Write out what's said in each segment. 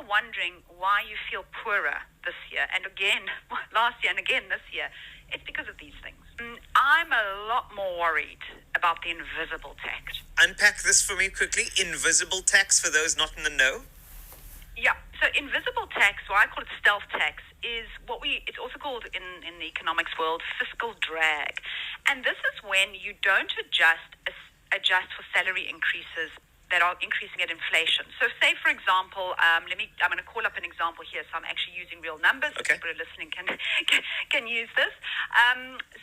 are wondering why you feel poorer this year, and again, last year and again this year, it's because of these things. I'm a lot more worried about the invisible tax. Unpack this for me quickly. Invisible tax for those not in the know. Yeah, so invisible tax, or I call it stealth tax, is it's also called in the economics world fiscal drag. And this is when you don't adjust for salary increases that are increasing at inflation. So say, for example, I'm going to call up an example here, so I'm actually using real numbers, so people who are listening can use this.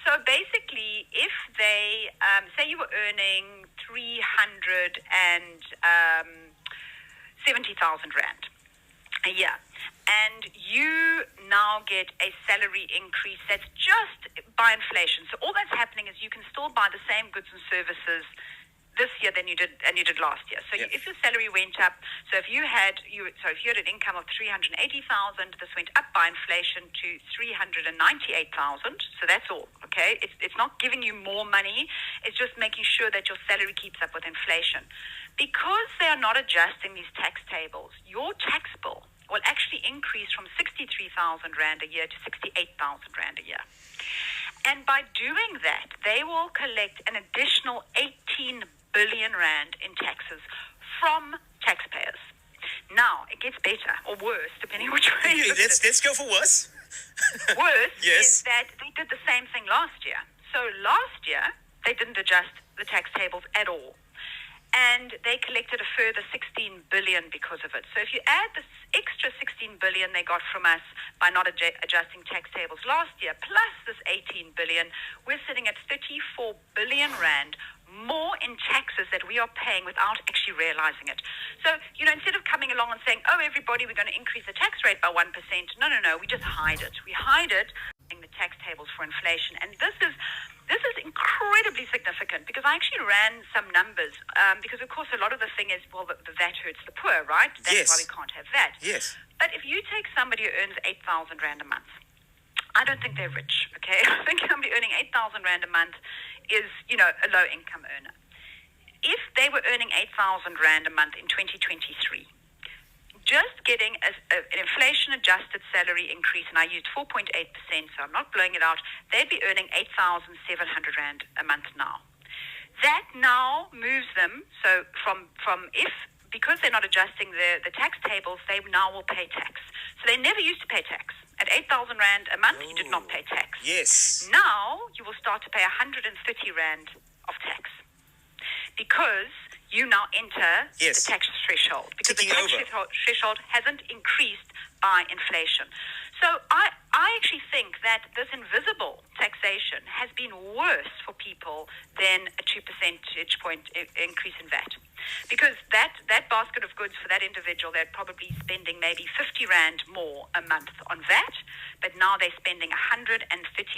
So basically, if they, say you were earning 370,000 Rand a year, and you now get a salary increase that's just by inflation. So all that's happening is you can still buy the same goods and services this year than you did last year. So if your salary went up, so if you had an income of 380,000, this went up by inflation to 398,000. So that's all. Okay, it's not giving you more money. It's just making sure that your salary keeps up with inflation. Because they are not adjusting these tax tables, your tax bill will actually increase from 63,000 Rand a year to 68,000 Rand a year. And by doing that, they will collect an additional 18 billion Rand in taxes from taxpayers. Now, it gets better or worse, depending which way you look at it. Let's go for worse. Worse Yes. is that they did the same thing last year. So last year, they didn't adjust the tax tables at all. And they collected a further 16 billion because of it. So if you add this extra 16 billion they got from us by not adjusting tax tables last year, plus this 18 billion, we're sitting at 34 billion Rand more in taxes that we are paying without actually realizing it. So, instead of coming along and saying, oh, everybody, we're going to increase the tax rate by 1%, no, we just hide it. We hide it in the tax tables for inflation. And this is incredibly significant because I actually ran some numbers because, of course, a lot of the thing is, well, the VAT hurts the poor, right? That's why we can't have VAT. Yes. But if you take somebody who earns 8,000 Rand a month, I don't think they're rich, okay? I think somebody earning 8,000 Rand a month is, a low-income earner. If they were earning 8,000 Rand a month in 2023, just getting an inflation-adjusted salary increase, and I used 4.8%, so I'm not blowing it out, they'd be earning 8,700 Rand a month now. That now moves them, so because they're not adjusting the tax tables, they now will pay tax. So they never used to pay tax. At 8,000 Rand a month, you did not pay tax. Yes. Now, you will start to pay 130 Rand of tax because you now enter the tax threshold. Because Ticking the tax threshold hasn't increased by inflation. So I actually think that this invisible taxation has been worse for people than a 2 percentage point increase in VAT. Because that basket of goods for that individual, they're probably spending maybe 50 Rand more a month on VAT, but now they're spending 150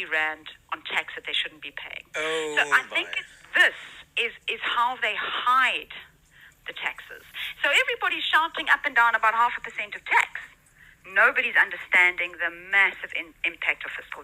Rand on tax that they shouldn't be paying. So I think this is how they hide the taxes. So everybody's shouting up and down about 0.5% of tax. Nobody's understanding the massive impact of fiscal